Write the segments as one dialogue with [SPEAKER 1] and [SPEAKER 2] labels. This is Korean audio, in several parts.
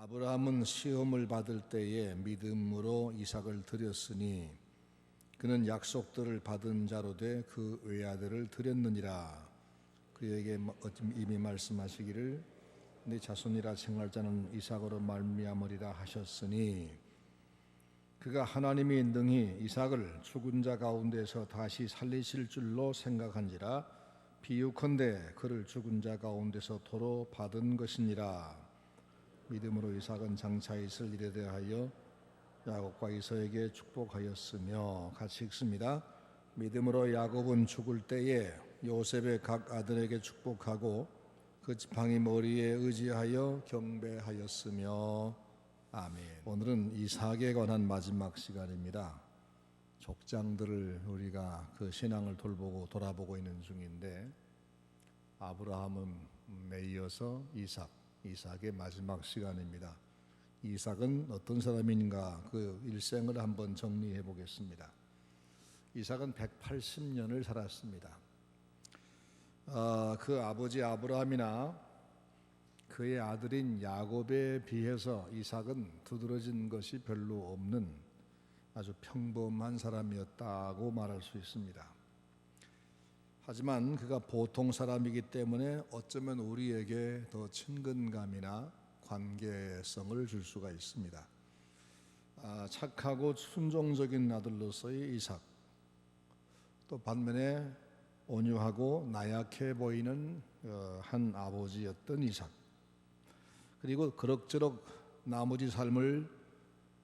[SPEAKER 1] 아브라함은 시험을 받을 때에 믿음으로 이삭을 드렸으니 그는 약속들을 받은 자로 돼 그 외아들을 드렸느니라. 그에게 이미 말씀하시기를 네 자손이라 칭할 자는 이삭으로 말미암으리라 하셨으니 그가 하나님이 능히 이삭을 죽은 자 가운데서 다시 살리실 줄로 생각한지라 비유컨대 그를 죽은 자 가운데서 도로 받은 것이니라. 믿음으로 이삭은 장차 있을 일에 대하여 야곱과 이삭에게 축복하였으며, 같이 읽습니다. 믿음으로 야곱은 죽을 때에 요셉의 각 아들에게 축복하고 그 지팡이 머리에 의지하여 경배하였으며. 아멘. 오늘은 이삭에 관한 마지막 시간입니다. 족장들을 우리가 그 신앙을 돌아보고 있는 중인데, 아브라함에 이어서 이삭의 마지막 시간입니다. 이삭은 어떤 사람인가, 그 일생을 한번 정리해 보겠습니다. 이삭은 180년을 살았습니다. 그 아버지 아브라함이나 그의 아들인 야곱에 비해서 이삭은 두드러진 것이 별로 없는 아주 평범한 사람이었다고 말할 수 있습니다. 하지만 그가 보통 사람이기 때문에 어쩌면 우리에게 더 친근감이나 관계성을 줄 수가 있습니다. 착하고 순종적인 아들로서의 이삭, 또 반면에 온유하고 나약해 보이는 한 아버지였던 이삭, 그리고 그럭저럭 나머지 삶을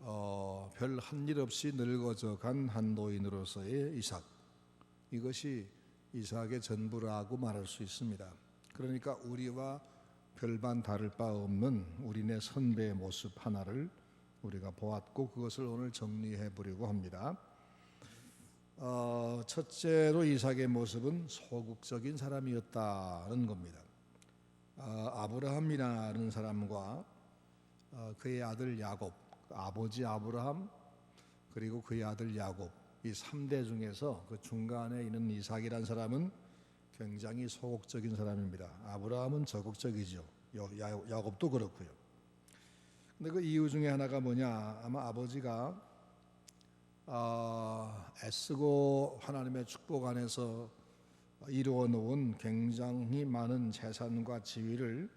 [SPEAKER 1] 별 한 일 없이 늙어져 간 한 노인으로서의 이삭, 이것이 이삭의 전부라고 말할 수 있습니다. 그러니까 우리와 별반 다를 바 없는 우리네 선배의 모습 하나를 우리가 보았고, 그것을 오늘 정리해 보려고 합니다. 첫째로 이삭의 모습은 소극적인 사람이었다는 겁니다. 아브라함이라는 사람과 그의 아들 야곱, 아버지 아브라함 그리고 그의 아들 야곱, 이 3대 중에서 그 중간에 있는 이삭이라는 사람은 굉장히 소극적인 사람입니다. 아브라함은 적극적이죠. 야곱도 그렇고요. 근데 그 이유 중에 하나가 뭐냐, 아마 아버지가 애쓰고 하나님의 축복 안에서 이루어 놓은 굉장히 많은 재산과 지위를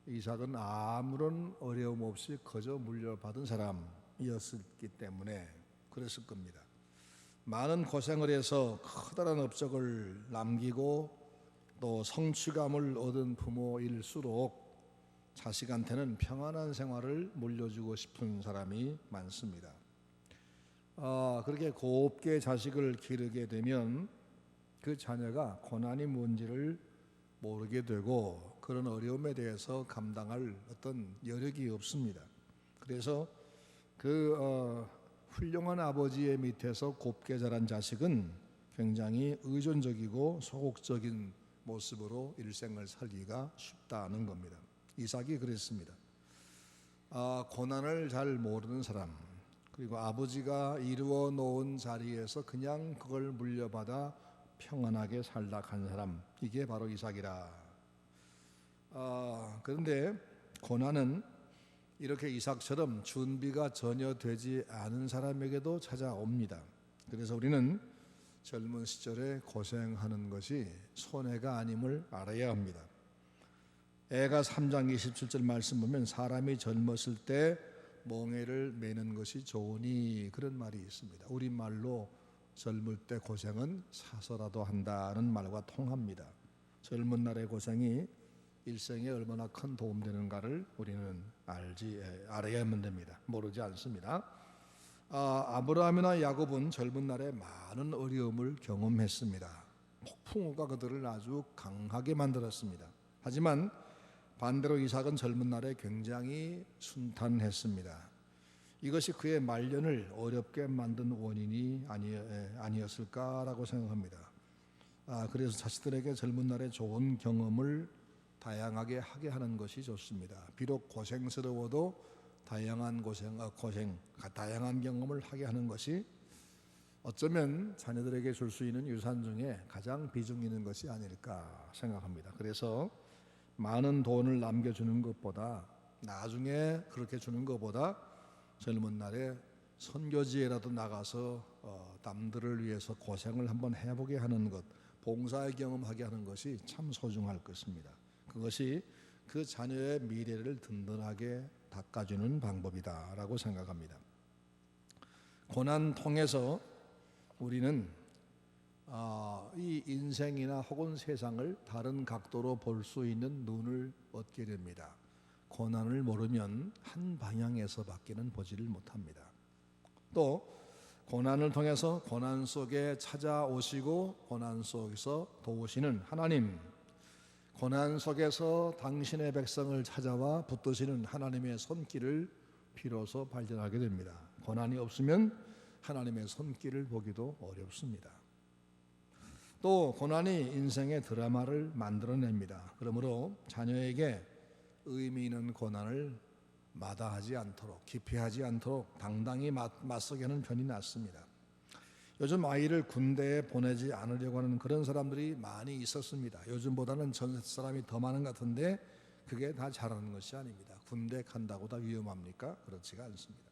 [SPEAKER 1] 이삭은 아무런 어려움 없이 거저 물려받은 사람이었기 때문에 그랬을 겁니다. 많은 고생을 해서 커다란 업적을 남기고 또 성취감을 얻은 부모일수록 자식한테는 평안한 생활을 물려주고 싶은 사람이 많습니다. 그렇게 곱게 자식을 기르게 되면 그 자녀가 고난이 뭔지를 모르게 되고 그런 어려움에 대해서 감당할 어떤 여력이 없습니다. 그래서 그 훌륭한 아버지의 밑에서 곱게 자란 자식은 굉장히 의존적이고 소극적인 모습으로 일생을 살기가 쉽다는 겁니다. 이삭이 그랬습니다. 고난을 잘 모르는 사람, 그리고 아버지가 이루어 놓은 자리에서 그냥 그걸 물려받아 평안하게 살다 간 사람, 이게 바로 이삭이라. 그런데 고난은 이렇게 이삭처럼 준비가 전혀 되지 않은 사람에게도 찾아옵니다. 그래서 우리는 젊은 시절에 고생하는 것이 손해가 아님을 알아야 합니다. 애가 3장 27절 말씀 보면 사람이 젊었을 때 멍에를 매는 것이 좋으니, 그런 말이 있습니다. 우리말로 젊을 때 고생은 사서라도 한다는 말과 통합니다. 젊은 날의 고생이 일생에 얼마나 큰 도움되는가를 우리는 알아야만 됩니다. 모르지 않습니다. 아브라함이나 야곱은 젊은 날에 많은 어려움을 경험했습니다. 폭풍우가 그들을 아주 강하게 만들었습니다. 하지만 반대로 이삭은 젊은 날에 굉장히 순탄했습니다. 이것이 그의 말년을 어렵게 만든 원인이 아니었을까라고 생각합니다. 그래서 자식들에게 젊은 날에 좋은 경험을 다양하게 하게 하는 것이 좋습니다. 비록 고생스러워도 다양한 다양한 경험을 하게 하는 것이 어쩌면 자녀들에게 줄 수 있는 유산 중에 가장 비중 있는 것이 아닐까 생각합니다. 그래서 많은 돈을 남겨주는 것보다 나중에 그렇게 주는 것보다 젊은 날에 선교지에라도 나가서 남들을 위해서 고생을 한번 해보게 하는 것, 봉사의 경험하게 하는 것이 참 소중할 것입니다. 그것이 그 자녀의 미래를 든든하게 닦아주는 방법이다라고 생각합니다. 고난 통해서 우리는 이 인생이나 혹은 세상을 다른 각도로 볼 수 있는 눈을 얻게 됩니다. 고난을 모르면 한 방향에서밖에는 보지를 못합니다. 또 고난을 통해서 고난 속에 찾아오시고 고난 속에서 도우시는 하나님, 고난 속에서 당신의 백성을 찾아와 붙드시는 하나님의 손길을 비로소 발견하게 됩니다. 고난이 없으면 하나님의 손길을 보기도 어렵습니다. 또 고난이 인생의 드라마를 만들어냅니다. 그러므로 자녀에게 의미 있는 고난을 마다하지 않도록, 기피하지 않도록 당당히 맞서게 하는 편이 낫습니다. 요즘 아이를 군대에 보내지 않으려고 하는 그런 사람들이 많이 있었습니다. 요즘보다는 전 사람이 더 많은 것 같은데 그게 다 잘하는 것이 아닙니다. 군대 간다고 다 위험합니까? 그렇지가 않습니다.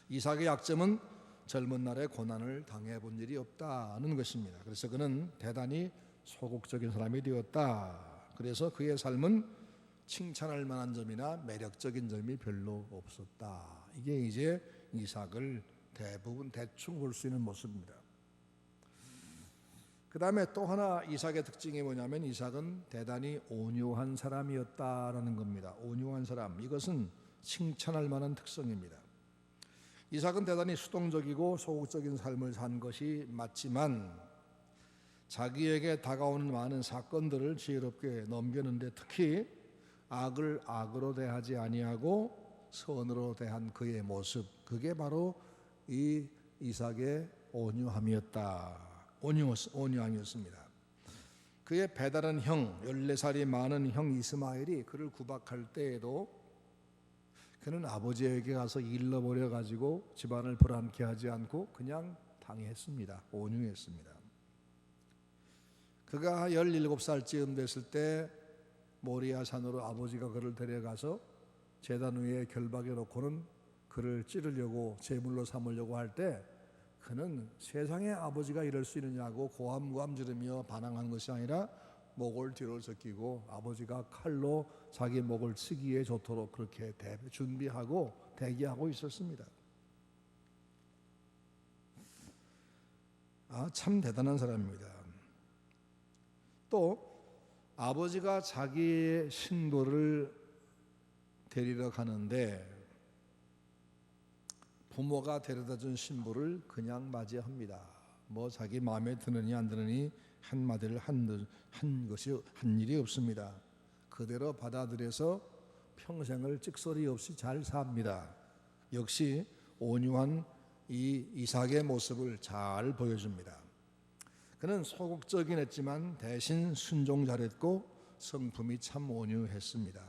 [SPEAKER 1] 이삭의 약점은 젊은 날에 고난을 당해본 일이 없다는 것입니다. 그래서 그는 대단히 소극적인 사람이 되었다. 그래서 그의 삶은 칭찬할 만한 점이나 매력적인 점이 별로 없었다. 이게 이제 이삭을 대부분 대충 볼 수 있는 모습입니다. 그 다음에 또 하나 이삭의 특징이 뭐냐면 이삭은 대단히 온유한 사람이었다라는 겁니다. 온유한 사람, 이것은 칭찬할 만한 특성입니다. 이삭은 대단히 수동적이고 소극적인 삶을 산 것이 맞지만 자기에게 다가오는 많은 사건들을 지혜롭게 넘겼는데 특히 악을 악으로 대하지 아니하고 선으로 대한 그의 모습, 그게 바로 이 이삭의 온유함이었습니다. 그의 배다른 형, 14살이 많은 형 이스마엘이 그를 구박할 때에도 그는 아버지에게 가서 일러버려 가지고 집안을 불안케 하지 않고 그냥 당했습니다. 온유했습니다. 그가 17살쯤 됐을 때 모리아 산으로 아버지가 그를 데려가서 제단 위에 결박해 놓고는 그를 찌르려고 제물로 삼으려고 할 때 그는 세상에 아버지가 이럴 수 있느냐고 고함고함 지르며 반항한 것이 아니라 목을 뒤로 적히고 아버지가 칼로 자기 목을 치기에 좋도록 그렇게 준비하고 대기하고 있었습니다. 참 대단한 사람입니다. 또 아버지가 자기의 신부를 데리러 가는데 부모가 데려다준 신부를 그냥 맞이합니다. 뭐 자기 마음에 드느니 안 드느니 한마디를 한 일이 없습니다. 그대로 받아들여서 평생을 찍소리 없이 잘 삽니다. 역시 온유한 이 이삭의 모습을 잘 보여줍니다. 그는 소극적이긴 했지만 대신 순종 잘했고 성품이 참 온유했습니다.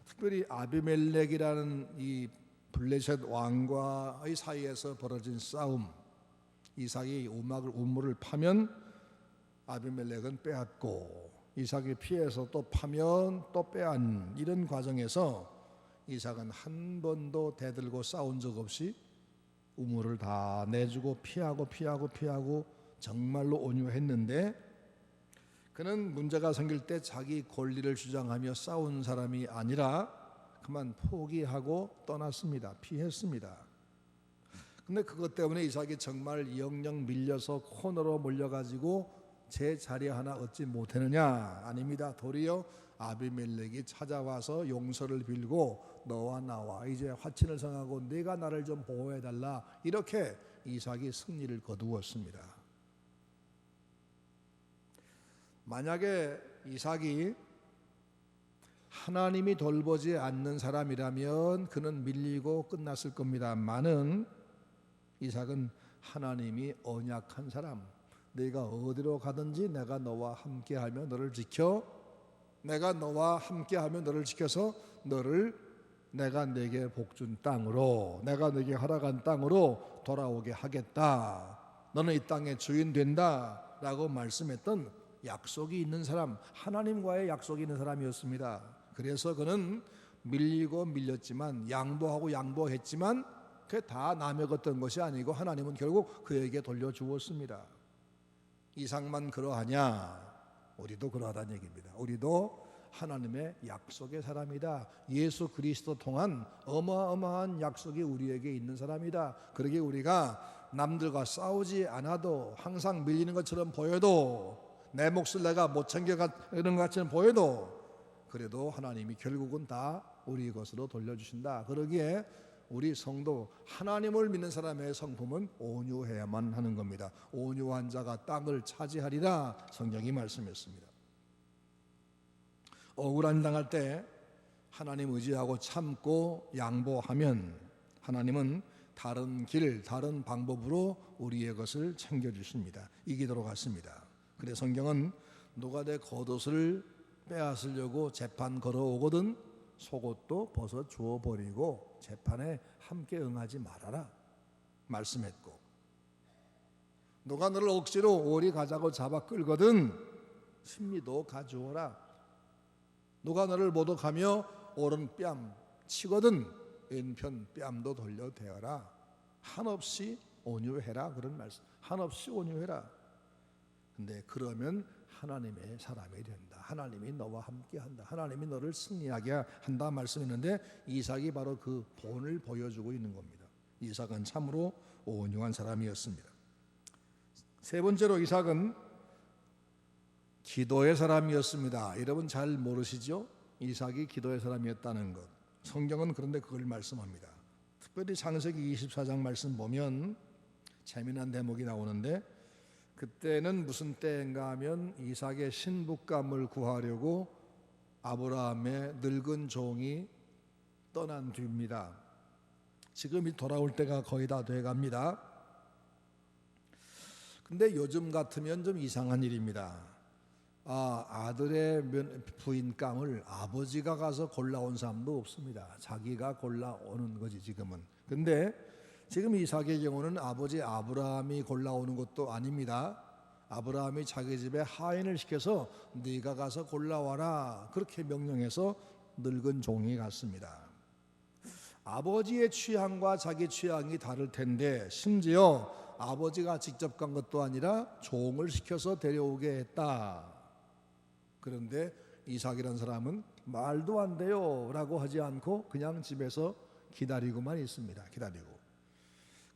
[SPEAKER 1] 특별히 아비멜렉이라는 이 블레셋 왕과의 사이에서 벌어진 싸움, 이삭이 우물을 파면 아비멜렉은 빼앗고 이삭이 피해서 또 파면 또 빼앗는 이런 과정에서 이삭은 한 번도 대들고 싸운 적 없이 우물을 다 내주고 피하고 정말로 온유했는데 그는 문제가 생길 때 자기 권리를 주장하며 싸운 사람이 아니라 그만 포기하고 떠났습니다. 피했습니다. 근데 그것 때문에 이삭이 정말 영영 밀려서 코너로 몰려가지고 제 자리 하나 얻지 못했느냐? 아닙니다. 도리어 아비멜렉이 찾아와서 용서를 빌고 너와 나와 이제 화친을 성하고 네가 나를 좀 보호해달라, 이렇게 이삭이 승리를 거두었습니다. 만약에 이삭이 하나님이 돌보지 않는 사람이라면 그는 밀리고 끝났을 겁니다만은 이삭은 하나님이 언약한 사람, 네가 어디로 가든지 내가 너와 함께하며 너를 지켜, 내가 너와 함께하며 너를 지켜서 너를 내가 네게 복준 땅으로, 내가 네게 허락한 땅으로 돌아오게 하겠다, 너는 이 땅의 주인 된다 라고 말씀했던 약속이 있는 사람, 하나님과의 약속이 있는 사람이었습니다. 그래서 그는 밀리고 밀렸지만 양보하고 양보했지만 그게 다 남의 것던 것이 아니고 하나님은 결국 그에게 돌려주었습니다. 이삭만 그러하냐? 우리도 그러하다는 얘기입니다. 우리도 하나님의 약속의 사람이다. 예수 그리스도 통한 어마어마한 약속이 우리에게 있는 사람이다. 그러기에 우리가 남들과 싸우지 않아도 항상 밀리는 것처럼 보여도 내 몫을 내가 못 챙겨가는 것처럼 보여도 그래도 하나님이 결국은 다 우리 것으로 돌려주신다. 그러기에 우리 성도 하나님을 믿는 사람의 성품은 온유해야만 하는 겁니다. 온유한 자가 땅을 차지하리라 성경이 말씀했습니다. 억울한 당할 때 하나님 의지하고 참고 양보하면 하나님은 다른 길, 다른 방법으로 우리의 것을 챙겨주십니다. 이기도록 같습니다. 그래서 성경은 누가 내 겉옷을 빼앗으려고 재판 걸어오거든 속옷도 벗어 주어버리고 재판에 함께 응하지 말아라 말씀했고, 누가 너를 억지로 오리 가자고 잡아 끌거든 심리도 가주어라. 누가 너를 모독하며 오른 뺨 치거든 왼편 뺨도 돌려 대어라. 한없이 온유해라. 그런 말씀. 한없이 온유해라. 근데 그러면 하나님의 사람이 된다. 하나님이 너와 함께한다. 하나님이 너를 승리하게 한다 말씀했는데 이삭이 바로 그 본을 보여주고 있는 겁니다. 이삭은 참으로 온유한 사람이었습니다. 세 번째로 이삭은 기도의 사람이었습니다. 여러분 잘 모르시죠? 이삭이 기도의 사람이었다는 것. 성경은 그런데 그걸 말씀합니다. 특별히 창세기 24장 말씀 보면 재미난 대목이 나오는데, 그때는 무슨 때인가 하면 이삭의 신부감을 구하려고 아브라함의 늙은 종이 떠난 뒤입니다. 지금이 돌아올 때가 거의 다 돼갑니다. 근데 요즘 같으면 좀 이상한 일입니다. 아들의 부인감을 아버지가 가서 골라온 사람도 없습니다. 자기가 골라오는 거지 지금은. 근데 지금 이삭의 경우는 아버지 아브라함이 골라오는 것도 아닙니다. 아브라함이 자기 집에 하인을 시켜서 네가 가서 골라와라 그렇게 명령해서 늙은 종이 갔습니다. 아버지의 취향과 자기 취향이 다를 텐데 심지어 아버지가 직접 간 것도 아니라 종을 시켜서 데려오게 했다. 그런데 이삭이라는 사람은 말도 안 돼요 라고 하지 않고 그냥 집에서 기다리고만 있습니다. 기다리고.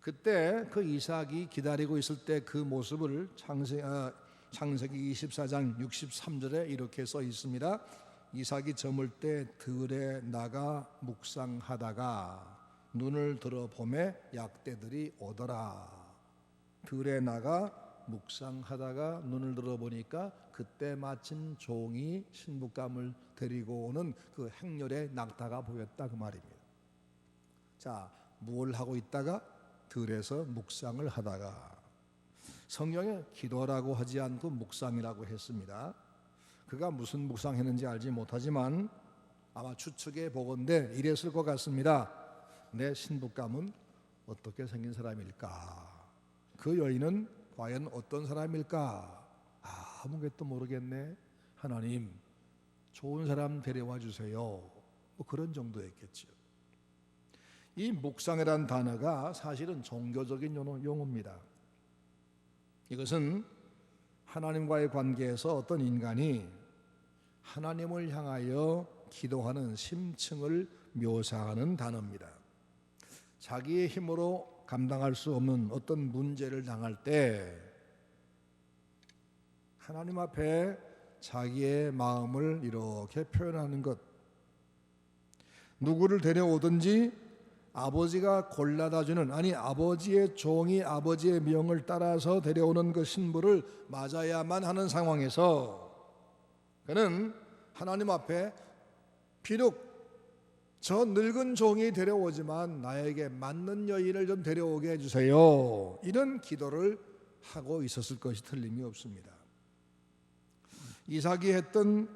[SPEAKER 1] 그때 그 이삭이 기다리고 있을 때 그 모습을 창세기 24장 63절에 이렇게 써 있습니다. 이삭이 저물 때 들에 나가 묵상하다가 눈을 들어보매 약대들이 오더라. 들에 나가 묵상하다가 눈을 들어보니까 그때 마침 종이 신부감을 데리고 오는 그 행렬의 낙타가 보였다 그 말입니다. 자, 뭘 하고 있다가? 들에서 묵상을 하다가. 성경에 기도라고 하지 않고 묵상이라고 했습니다. 그가 무슨 묵상했는지 알지 못하지만 아마 추측해 보건대 이랬을 것 같습니다. 내 신부감은 어떻게 생긴 사람일까? 그 여인은 과연 어떤 사람일까? 아무것도 모르겠네. 하나님, 좋은 사람 데려와 주세요. 뭐 그런 정도였겠죠. 이 묵상이라는 단어가 사실은 종교적인 용어입니다. 이것은 하나님과의 관계에서 어떤 인간이 하나님을 향하여 기도하는 심층을 묘사하는 단어입니다. 자기의 힘으로 감당할 수 없는 어떤 문제를 당할 때 하나님 앞에 자기의 마음을 이렇게 표현하는 것. 누구를 데려오든지 아버지가 골라다 주는, 아니 아버지의 종이 아버지의 명을 따라서 데려오는 그 신부를 맞아야만 하는 상황에서 그는 하나님 앞에 비록 저 늙은 종이 데려오지만 나에게 맞는 여인을 좀 데려오게 해주세요. 이런 기도를 하고 있었을 것이 틀림이 없습니다. 이삭이 했던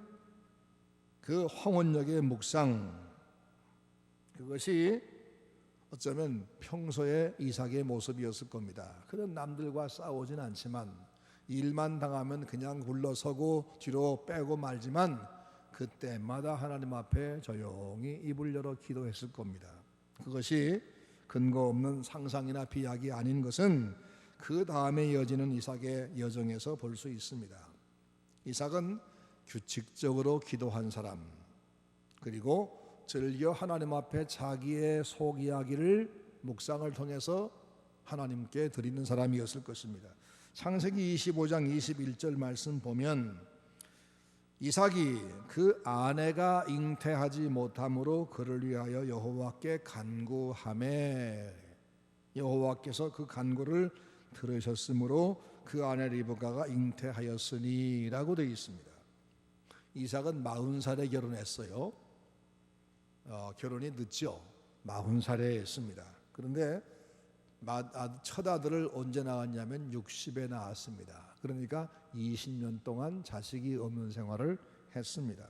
[SPEAKER 1] 그 황혼역의 묵상, 그것이 어쩌면 평소의 이삭의 모습이었을 겁니다. 그런 남들과 싸우진 않지만 일만 당하면 그냥 굴러서고 뒤로 빼고 말지만 그때마다 하나님 앞에 조용히 입을 열어 기도했을 겁니다. 그것이 근거 없는 상상이나 비약이 아닌 것은 그 다음에 이어지는 이삭의 여정에서 볼 수 있습니다. 이삭은 규칙적으로 기도한 사람, 그리고 즐겨 하나님 앞에 자기의 속 이야기를 묵상을 통해서 하나님께 드리는 사람이었을 것입니다. 창세기 25장 21절 말씀 보면 이삭이 그 아내가 잉태하지 못함으로 그를 위하여 여호와께 간구하매 여호와께서 그 간구를 들으셨으므로 그 아내 리브가가 잉태하였으니 라고 되어 있습니다. 이삭은 40살에 결혼했어요. 결혼이 늦죠. 40살에 했습니다. 그런데 첫 아들을 언제 낳았냐면 60에 낳았습니다. 그러니까 20년 동안 자식이 없는 생활을 했습니다.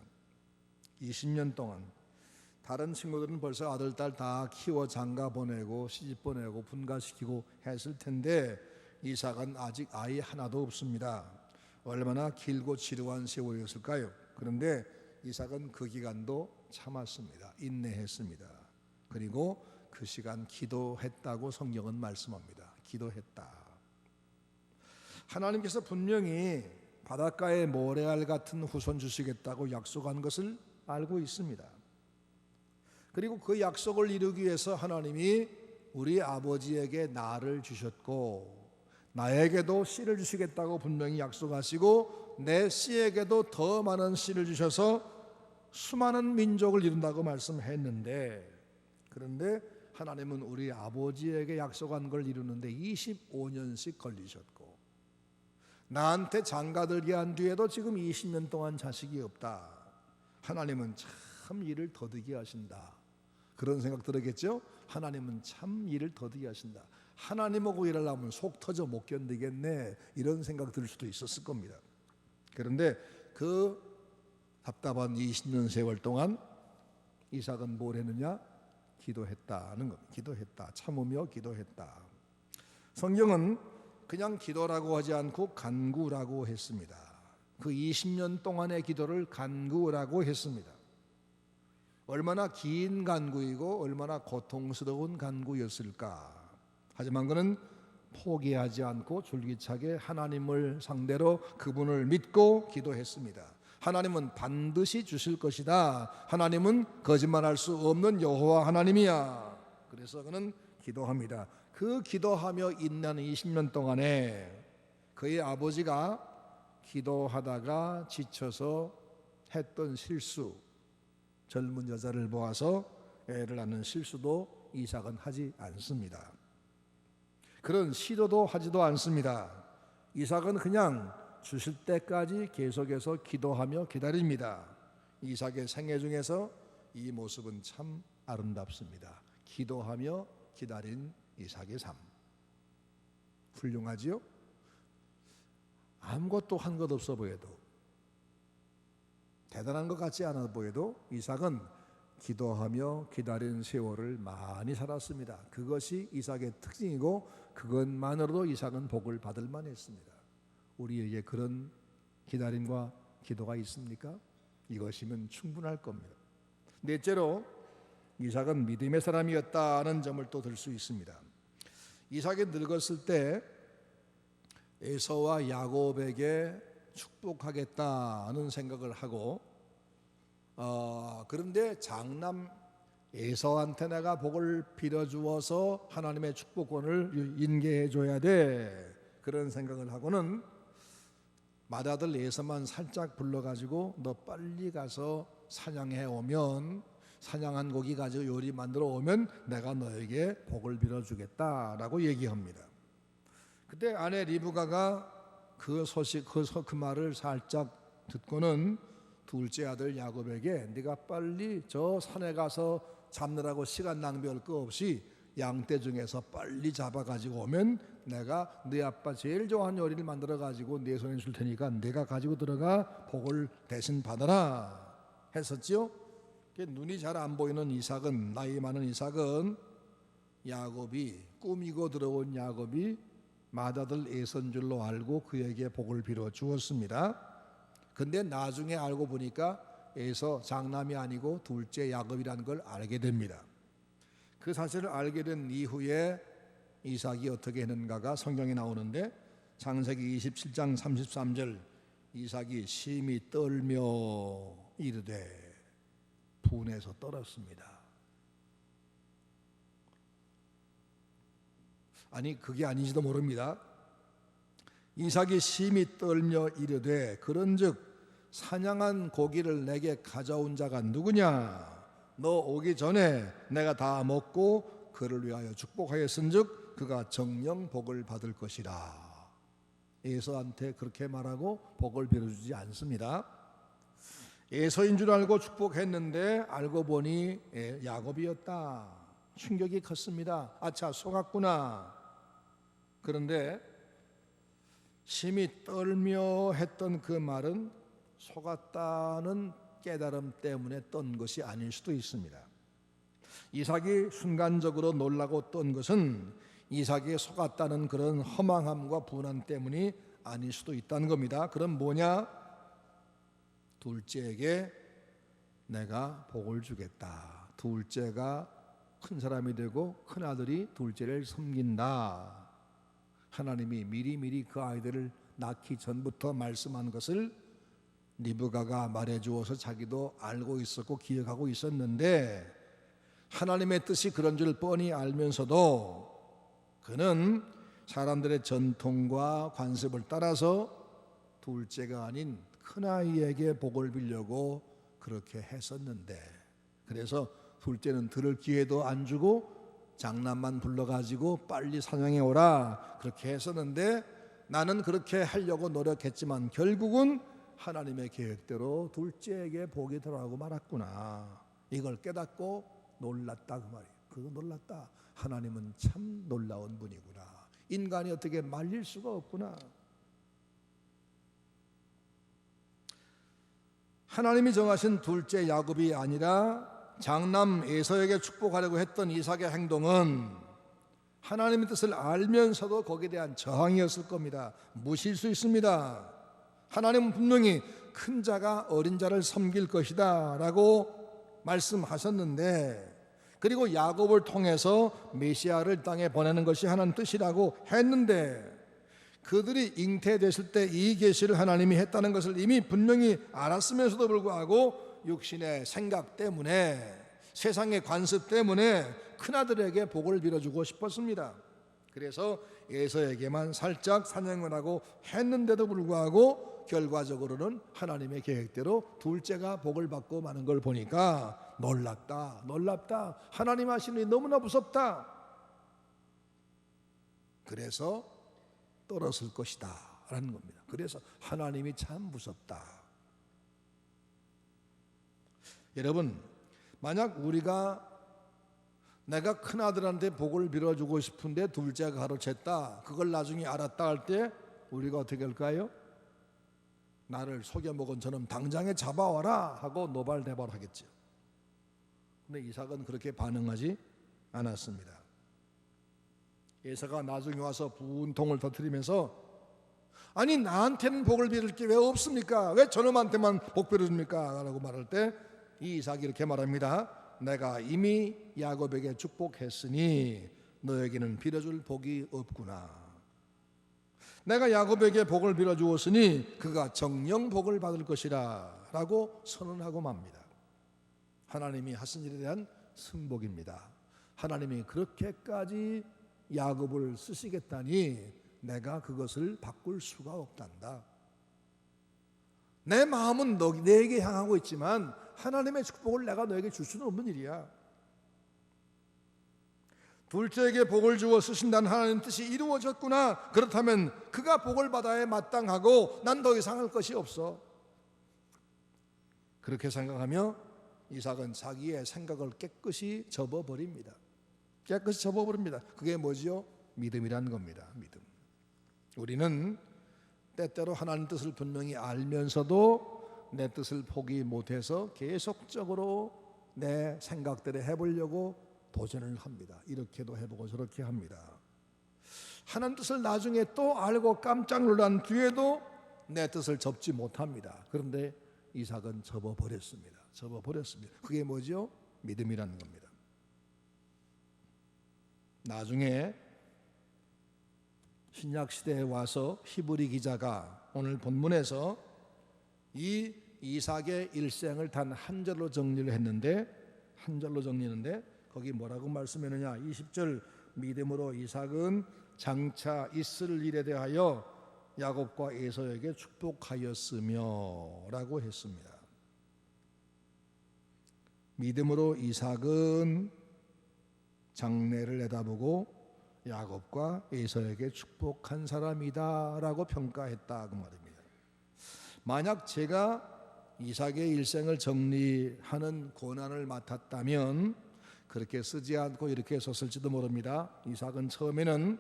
[SPEAKER 1] 20년 동안. 다른 친구들은 벌써 아들, 딸 다 키워 장가 보내고 시집 보내고 분가시키고 했을 텐데 이삭은 아직 아이 하나도 없습니다. 얼마나 길고 지루한 세월이었을까요? 그런데 이삭은 그 기간도 참았습니다. 인내했습니다. 그리고 그 시간 기도했다고 성경은 말씀합니다. 기도했다. 하나님께서 분명히 바닷가의 모래알 같은 후손 주시겠다고 약속한 것을 알고 있습니다. 그리고 그 약속을 이루기 위해서 하나님이 우리 아버지에게 나를 주셨고 나에게도 씨를 주시겠다고 분명히 약속하시고 내 씨에게도 더 많은 씨를 주셔서 수많은 민족을 이룬다고 말씀했는데, 그런데 하나님은 우리 아버지에게 약속한 걸 이루는데 25년씩 걸리셨고 나한테 장가들게 한 뒤에도 지금 20년 동안 자식이 없다. 하나님은 참 일을 더디게 하신다. 그런 생각 들었겠죠? 하나님은 참 일을 더디게 하신다. 하나님하고 일하려면 속 터져 못 견디겠네, 이런 생각 들 수도 있었을 겁니다. 그런데 그 답답한 20년 세월 동안 이삭은 뭘 했느냐? 기도했다는 겁니다. 기도했다. 참으며 기도했다. 성경은 그냥 기도라고 하지 않고 간구라고 했습니다. 그 20년 동안의 기도를 간구라고 했습니다. 얼마나 긴 간구이고 얼마나 고통스러운 간구였을까. 하지만 그는 포기하지 않고 줄기차게 하나님을 상대로 그분을 믿고 기도했습니다. 하나님은 반드시 주실 것이다. 하나님은 거짓말할 수 없는 여호와 하나님이야. 그래서 그는 기도합니다. 그 기도하며 인내하는 20년 동안에 그의 아버지가 기도하다가 지쳐서 했던 실수, 젊은 여자를 보아서 애를 낳는 실수도 이삭은 하지 않습니다. 그런 시도도 하지도 않습니다. 이삭은 그냥 주실 때까지 계속해서 기도하며 기다립니다. 이삭의 생애 중에서 이 모습은 참 아름답습니다. 기도하며 기다린 이삭의 삶. 훌륭하지요? 아무것도 한 것 없어 보여도, 대단한 것 같지 않아 보여도 이삭은 기도하며 기다린 세월을 많이 살았습니다. 그것이 이삭의 특징이고 그것만으로도 이삭은 복을 받을 만했습니다. 우리에게 그런 기다림과 기도가 있습니까? 이것이면 충분할 겁니다. 넷째로 이삭은 믿음의 사람이었다는 점을 또 들 수 있습니다. 이삭이 늙었을 때 에서와 야곱에게 축복하겠다는 생각을 하고 그런데 장남 에서한테 내가 복을 빌어주어서 하나님의 축복권을 인계해 줘야 돼, 그런 생각을 하고는 맏아들 에서만 살짝 불러가지고 너 빨리 가서 사냥해 오면, 사냥한 고기 가지고 요리 만들어 오면 내가 너에게 복을 빌어주겠다라고 얘기합니다. 그때 아내 리브가가 그 소식, 그 말을 살짝 듣고는 둘째 아들 야곱에게 네가 빨리 저 산에 가서 잡느라고 시간 낭비할 거 없이 양떼 중에서 빨리 잡아가지고 오면 내가 네 아빠 제일 좋아하는 요리를 만들어가지고 네 손에 줄 테니까 네가 가지고 들어가 복을 대신 받아라 했었죠. 눈이 잘 안 보이는 이삭은, 나이 많은 이삭은 야곱이, 꾸미고 들어온 야곱이 맏아들 에서인 줄로 알고 그에게 복을 빌어 주었습니다. 근데 나중에 알고 보니까 에서 장남이 아니고 둘째 야곱이라는 걸 알게 됩니다. 그 사실을 알게 된 이후에 이삭이 어떻게 했는가가 성경에 나오는데 창세기 27장 33절 이삭이 심히 떨며 이르되 분해서 떨었습니다. 아니 그게 아닌지도 모릅니다. 이삭이 심히 떨며 이르되 그런즉 사냥한 고기를 내게 가져온 자가 누구냐? 너 오기 전에 내가 다 먹고 그를 위하여 축복하였은즉 그가 정령 복을 받을 것이라. 에서한테 그렇게 말하고 복을 빌어주지 않습니다. 에서인 줄 알고 축복했는데 알고 보니 야곱이었다. 충격이 컸습니다. 아차 속았구나. 그런데 심히 떨며 했던 그 말은 속았다는 깨달음 때문에 떤 것이 아닐 수도 있습니다. 이삭이 순간적으로 놀라고 떤 것은 이삭이 속았다는 그런 허망함과 분한 때문이 아닐 수도 있다는 겁니다. 그럼 뭐냐? 둘째에게 내가 복을 주겠다. 둘째가 큰 사람이 되고 큰 아들이 둘째를 섬긴다. 하나님이 미리미리 그 아이들을 낳기 전부터 말씀한 것을 리브가가 말해주어서 자기도 알고 있었고 기억하고 있었는데 하나님의 뜻이 그런 줄 뻔히 알면서도 그는 사람들의 전통과 관습을 따라서 둘째가 아닌 큰아이에게 복을 빌려고 그렇게 했었는데 그래서 둘째는 들을 기회도 안 주고 장남만 불러가지고 빨리 사냥해 오라 그렇게 했었는데 나는 그렇게 하려고 노력했지만 결국은 하나님의 계획대로 둘째에게 복이 들어가고 말았구나. 이걸 깨닫고 놀랐다 그 말이에요. 그거 놀랐다. 하나님은 참 놀라운 분이구나. 인간이 어떻게 말릴 수가 없구나. 하나님이 정하신 둘째 야곱이 아니라 장남 에서에게 축복하려고 했던 이삭의 행동은 하나님의 뜻을 알면서도 거기에 대한 저항이었을 겁니다. 무시일 수 있습니다. 하나님은 분명히 큰 자가 어린 자를 섬길 것이다 라고 말씀하셨는데 그리고 야곱을 통해서 메시아를 땅에 보내는 것이 하나님 뜻이라고 했는데 그들이 잉태됐을 때 이 계시를 하나님이 했다는 것을 이미 분명히 알았으면서도 불구하고 육신의 생각 때문에 세상의 관습 때문에 큰아들에게 복을 빌어주고 싶었습니다. 그래서 에서에게만 살짝 사냥을 하고 했는데도 불구하고 결과적으로는 하나님의 계획대로 둘째가 복을 받고 마는 걸 보니까 놀랍다 놀랍다. 하나님 하시는 일이 너무나 무섭다. 그래서 떨었을 것이다 라는 겁니다. 그래서 하나님이 참 무섭다. 여러분 만약 우리가 내가 큰아들한테 복을 빌어주고 싶은데 둘째가 가로챘다 그걸 나중에 알았다 할 때 우리가 어떻게 할까요? 나를 속여먹은 저놈 당장에 잡아와라 하고 노발대발하겠죠. 근데 이삭은 그렇게 반응하지 않았습니다. 에서가 나중에 와서 분통을 터뜨리면서 아니 나한테는 복을 빌을 게 왜 없습니까? 왜 저놈한테만 복 빌어줍니까? 라고 말할 때 이 이삭이 이렇게 말합니다. 내가 이미 야곱에게 축복했으니 너에게는 빌어줄 복이 없구나. 내가 야곱에게 복을 빌어주었으니 그가 정령 복을 받을 것이라 라고 선언하고 맙니다. 하나님이 하신 일에 대한 승복입니다. 하나님이 그렇게까지 야곱을 쓰시겠다니 내가 그것을 바꿀 수가 없단다. 내 마음은 너에게 향하고 있지만 하나님의 축복을 내가 너에게 줄 수는 없는 일이야. 둘째에게 복을 주어 쓰신다는 하나님 뜻이 이루어졌구나. 그렇다면 그가 복을 받아야 마땅하고 난 더 이상 할 것이 없어. 그렇게 생각하며 이삭은 자기의 생각을 깨끗이 접어버립니다. 깨끗이 접어버립니다. 그게 뭐지요? 믿음이라는 겁니다. 믿음. 우리는 때때로 하나님 뜻을 분명히 알면서도 내 뜻을 포기 못해서 계속적으로 내 생각대로 해보려고 도전을 합니다. 이렇게도 해보고 저렇게 합니다. 하나님 뜻을 나중에 또 알고 깜짝 놀란 뒤에도 내 뜻을 접지 못합니다. 그런데 이삭은 접어버렸습니다. 그게 뭐죠? 믿음이라는 겁니다. 나중에 신약 시대에 와서 히브리 기자가 오늘 본문에서 이 이삭의 일생을 단 한 절로 정리를 했는데, 거기 뭐라고 말씀했느냐? 20절, 믿음으로 이삭은 장차 있을 일에 대하여 야곱과 에서에게 축복하였으며 라고 했습니다. 믿음으로 이삭은 장래를 내다보고 야곱과 에서에게 축복한 사람이다 라고 평가했다 그 말입니다. 만약 제가 이삭의 일생을 정리하는 고난을 맡았다면 그렇게 쓰지 않고 이렇게 썼을지도 모릅니다. 이삭은 처음에는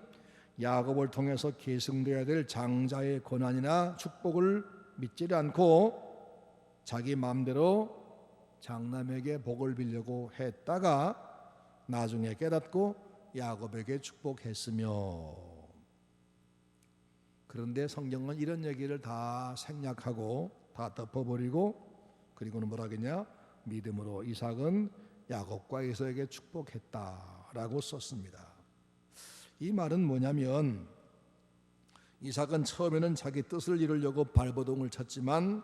[SPEAKER 1] 야곱을 통해서 계승되어야 될 장자의 고난이나 축복을 믿지 않고 자기 마음대로 장남에게 복을 빌려고 했다가 나중에 깨닫고 야곱에게 축복했으며, 그런데 성경은 이런 얘기를 다 생략하고 다 덮어버리고, 그리고는 뭐라 그러냐? 믿음으로 이삭은 야곱과 에서에게 축복했다라고 썼습니다. 이 말은 뭐냐면, 이삭은 처음에는 자기 뜻을 이루려고 발버둥을 쳤지만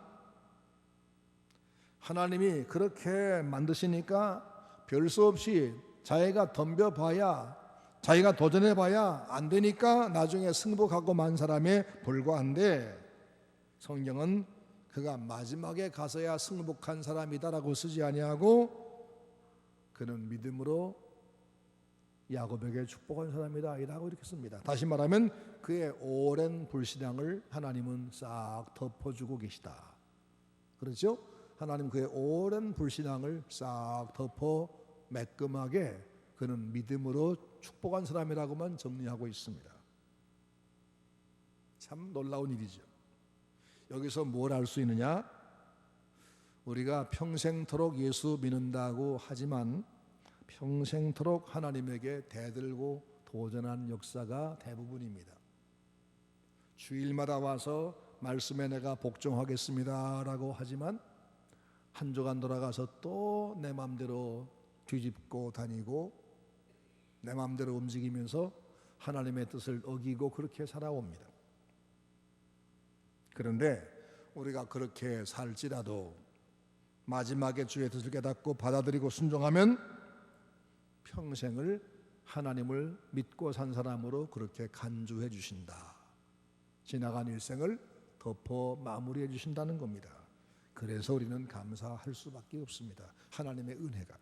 [SPEAKER 1] 하나님이 그렇게 만드시니까 별 수 없이 자기가 덤벼봐야, 자기가 도전해봐야 안 되니까 나중에 승복하고 만 사람에 불과한데, 성경은 그가 마지막에 가서야 승복한 사람이다라고 쓰지 아니하고 그는 믿음으로 야곱에게 축복한 사람이다 이라고 이렇게 씁니다. 다시 말하면 그의 오랜 불신앙을 하나님은 싹 덮어주고 계시다. 그렇죠? 하나님 그의 오랜 불신앙을 싹 덮어 매끈하게 그는 믿음으로 축복한 사람이라고만 정리하고 있습니다. 참 놀라운 일이죠. 여기서 뭘 알 수 있느냐? 우리가 평생토록 예수 믿는다고 하지만 평생토록 하나님에게 대들고 도전한 역사가 대부분입니다. 주일마다 와서 말씀에 내가 복종하겠습니다 라고 하지만 한 주간 돌아가서 또 내 마음대로 뒤집고 다니고 내 마음대로 움직이면서 하나님의 뜻을 어기고 그렇게 살아옵니다. 그런데 우리가 그렇게 살지라도 마지막에 주의 뜻을 깨닫고 받아들이고 순종하면 평생을 하나님을 믿고 산 사람으로 그렇게 간주해 주신다. 지나간 일생을 덮어 마무리해 주신다는 겁니다. 그래서 우리는 감사할 수밖에 없습니다. 하나님의 은혜가.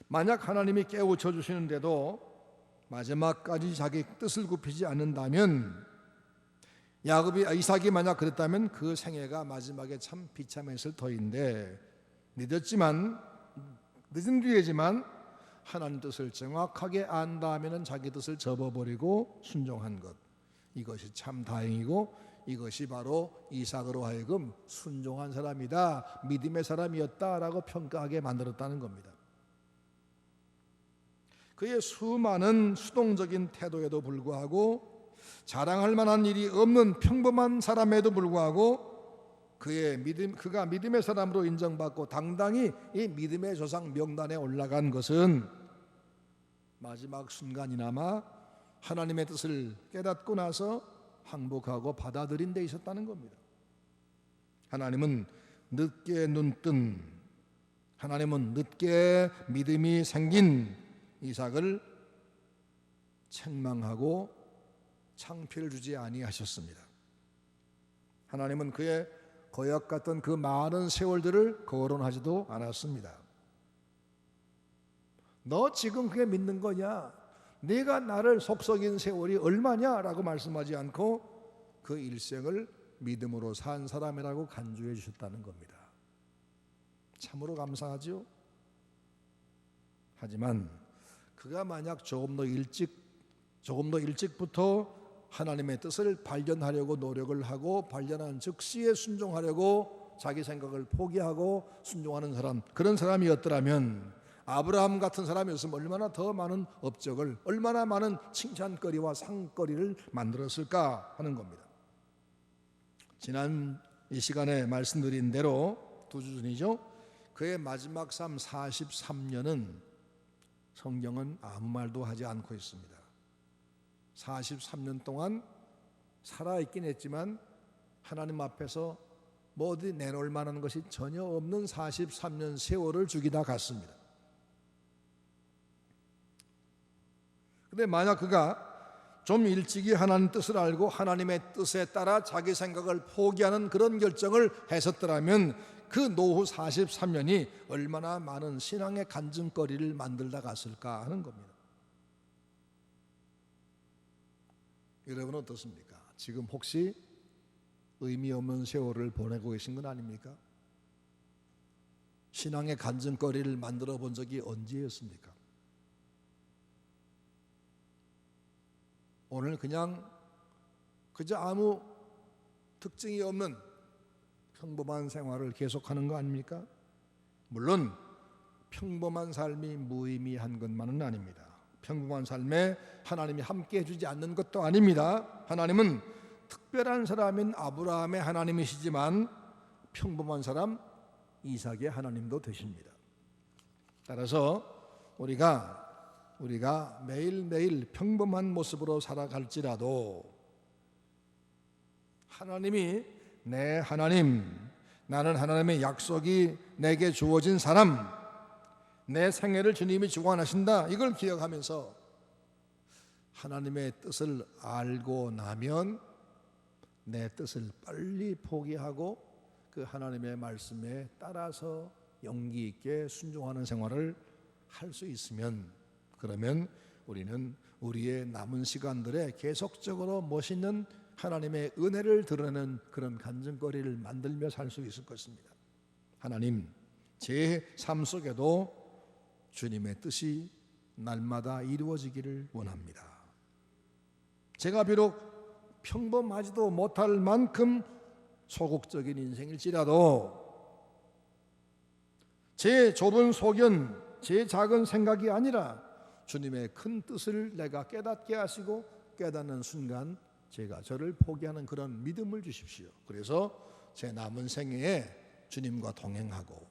[SPEAKER 1] 만약 하나님이 깨우쳐 주시는데도 마지막까지 자기 뜻을 굽히지 않는다면, 이삭이 만약 그랬다면 그 생애가 마지막에 참 비참했을 터인데, 늦은 뒤에지만 하나님 뜻을 정확하게 안다 하면 자기 뜻을 접어버리고 순종한 것, 이것이 참 다행이고 이것이 바로 이삭으로 하여금 순종한 사람이다, 믿음의 사람이었다라고 평가하게 만들었다는 겁니다. 그의 수많은 수동적인 태도에도 불구하고, 자랑할 만한 일이 없는 평범한 사람에도 불구하고 그가 믿음의 사람으로 인정받고 당당히 이 믿음의 조상 명단에 올라간 것은 마지막 순간이나마 하나님의 뜻을 깨닫고 나서 항복하고 받아들인 데 있었다는 겁니다. 하나님은 늦게 눈뜬, 하나님은 늦게 믿음이 생긴 이삭을 책망하고 창피를 주지 아니하셨습니다. 하나님은 그의 거역 같던 그 많은 세월들을 거론하지도 않았습니다. 너 지금 그게 믿는 거냐? 네가 나를 속썩인 세월이 얼마냐? 라고 말씀하지 않고 그 일생을 믿음으로 산 사람이라고 간주해 주셨다는 겁니다. 참으로 감사하죠? 하지만 그가 만약 조금 더 일찍부터 하나님의 뜻을 발견하려고 노력을 하고 발견한 즉시에 순종하려고 자기 생각을 포기하고 순종하는 사람, 그런 사람이었더라면, 아브라함 같은 사람이었으면 얼마나 더 많은 업적을, 얼마나 많은 칭찬거리와 상거리를 만들었을까 하는 겁니다. 지난 이 시간에 말씀드린 대로 두 주 전이죠. 그의 마지막 삶 43년은 성경은 아무 말도 하지 않고 있습니다. 43년 동안 살아있긴 했지만 하나님 앞에서 뭐 어디 내놓을 만한 것이 전혀 없는 43년 세월을 죽이다 갔습니다. 근데 만약 그가 좀 일찍이 하나님 뜻을 알고 하나님의 뜻에 따라 자기 생각을 포기하는 그런 결정을 했었더라면 그 노후 43년이 얼마나 많은 신앙의 간증거리를 만들다 갔을까 하는 겁니다. 여러분은 어떻습니까? 지금 혹시 의미 없는 세월을 보내고 계신 건 아닙니까? 신앙의 간증거리를 만들어 본 적이 언제였습니까? 오늘 그저 아무 특징이 없는 평범한 생활을 계속하는 거 아닙니까? 물론 평범한 삶이 무의미한 것만은 아닙니다. 평범한 삶에 하나님이 함께 해주지 않는 것도 아닙니다. 하나님은 특별한 사람인 아브라함의 하나님이시지만 평범한 사람 이삭의 하나님도 되십니다. 따라서 우리가 매일매일 평범한 모습으로 살아갈지라도 하나님이 내 하나님, 나는 하나님의 약속이 내게 주어진 사람, 내 생애를 주님이 주관하신다, 이걸 기억하면서 하나님의 뜻을 알고 나면 내 뜻을 빨리 포기하고 그 하나님의 말씀에 따라서 용기 있게 순종하는 생활을 할 수 있으면, 그러면 우리는 우리의 남은 시간들에 계속적으로 멋있는 하나님의 은혜를 드러내는 그런 간증거리를 만들며 살 수 있을 것입니다. 하나님, 제 삶 속에도 주님의 뜻이 날마다 이루어지기를 원합니다. 제가 비록 평범하지도 못할 만큼 소극적인 인생일지라도 제 좁은 소견, 제 작은 생각이 아니라 주님의 큰 뜻을 내가 깨닫게 하시고 깨닫는 순간 제가 저를 포기하는 그런 믿음을 주십시오. 그래서 제 남은 생애에 주님과 동행하고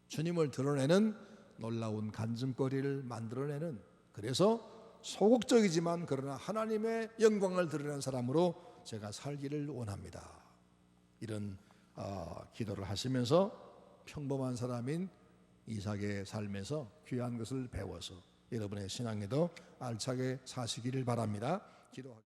[SPEAKER 1] 주님을 드러내는 놀라운 간증거리를 만들어내는, 그래서 소극적이지만 그러나 하나님의 영광을 드러내는 사람으로 제가 살기를 원합니다. 이런 기도를 하시면서 평범한 사람인 이삭의 삶에서 귀한 것을 배워서 여러분의 신앙에도 알차게 사시기를 바랍니다. 기도하겠습니다.